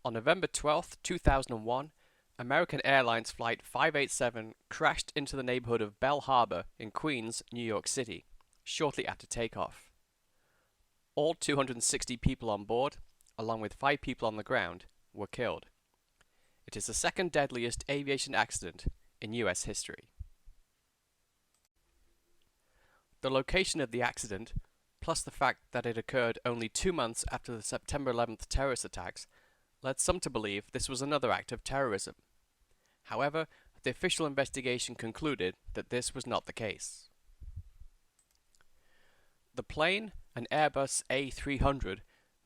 On November 12, 2001, American Airlines Flight 587 crashed into the neighborhood of Bell Harbor in Queens, New York City, shortly after takeoff. All 260 people on board, along with 5 people on the ground, were killed. It is the second deadliest aviation accident in US history. The location of the accident, plus the fact that it occurred only 2 months after the September 11th terrorist attacks, led some to believe this was another act of terrorism. However, the official investigation concluded that this was not the case. The plane, an Airbus A300,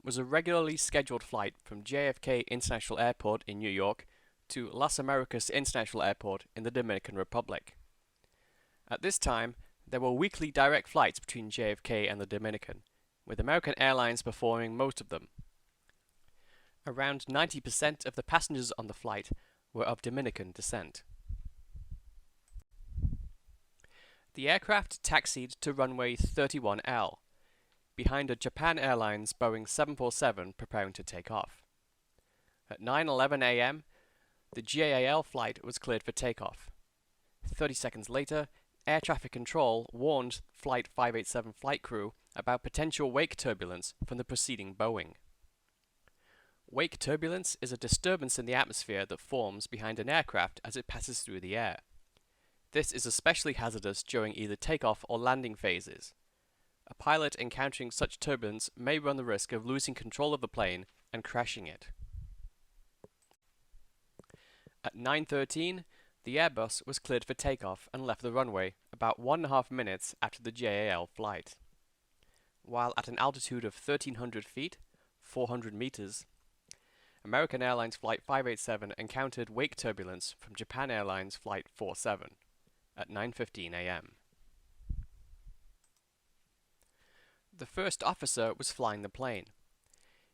was a regularly scheduled flight from JFK International Airport in New York to Las Americas International Airport in the Dominican Republic. At this time, there were weekly direct flights between JFK and the Dominican, with American Airlines performing most of them. Around 90% of the passengers on the flight were of Dominican descent. The aircraft taxied to runway 31L, behind a Japan Airlines Boeing 747 preparing to take off. At 9:11 a.m., the GAL flight was cleared for takeoff. 30 seconds later, air traffic control warned Flight 587 flight crew about potential wake turbulence from the preceding Boeing. Wake turbulence is a disturbance in the atmosphere that forms behind an aircraft as it passes through the air. This is especially hazardous during either takeoff or landing phases. A pilot encountering such turbulence may run the risk of losing control of the plane and crashing it. At 9:13, the Airbus was cleared for takeoff and left the runway about 1.5 minutes after the JAL flight. While at an altitude of 1,300 feet, 400 meters, American Airlines Flight 587 encountered wake turbulence from Japan Airlines Flight 47 at 9:15 a.m. The first officer was flying the plane.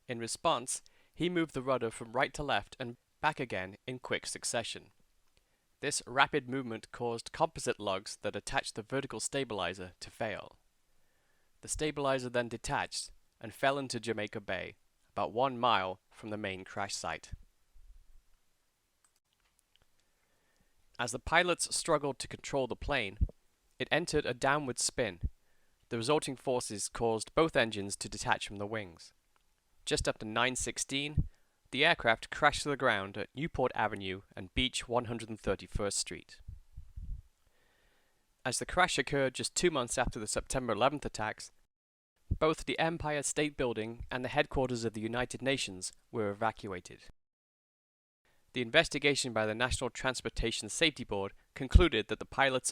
In response, he moved the rudder from right to left and back again in quick succession. This rapid movement caused composite lugs that attached the vertical stabilizer to fail. The stabilizer then detached and fell into Jamaica Bay, about 1 mile from the main crash site. As the pilots struggled to control the plane, it entered a downward spin. The resulting forces caused both engines to detach from the wings. Just after 9:16, the aircraft crashed to the ground at Newport Avenue and Beach 131st Street. As the crash occurred just 2 months after the September 11th attacks, both the Empire State Building and the headquarters of the United Nations were evacuated. The investigation by the National Transportation Safety Board concluded that the pilots'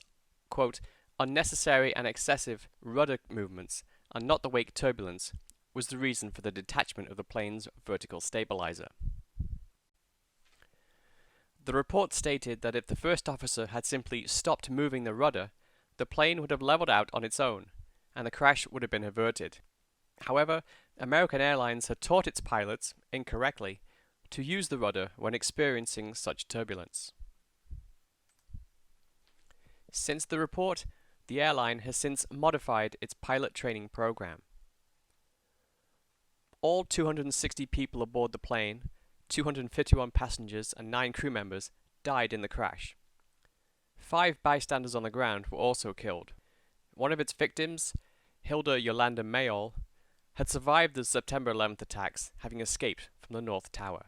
quote, unnecessary and excessive rudder movements and not the wake turbulence was the reason for the detachment of the plane's vertical stabilizer. The report stated that if the first officer had simply stopped moving the rudder, the plane would have leveled out on its own, and the crash would have been averted. However, American Airlines had taught its pilots, incorrectly, to use the rudder when experiencing such turbulence. Since the report, the airline has since modified its pilot training program. All 260 people aboard the plane, 251 passengers and 9 crew members, died in the crash. 5 bystanders on the ground were also killed. One of its victims, Hilda Yolanda Mayol, had survived the September 11th attacks, having escaped from the North Tower.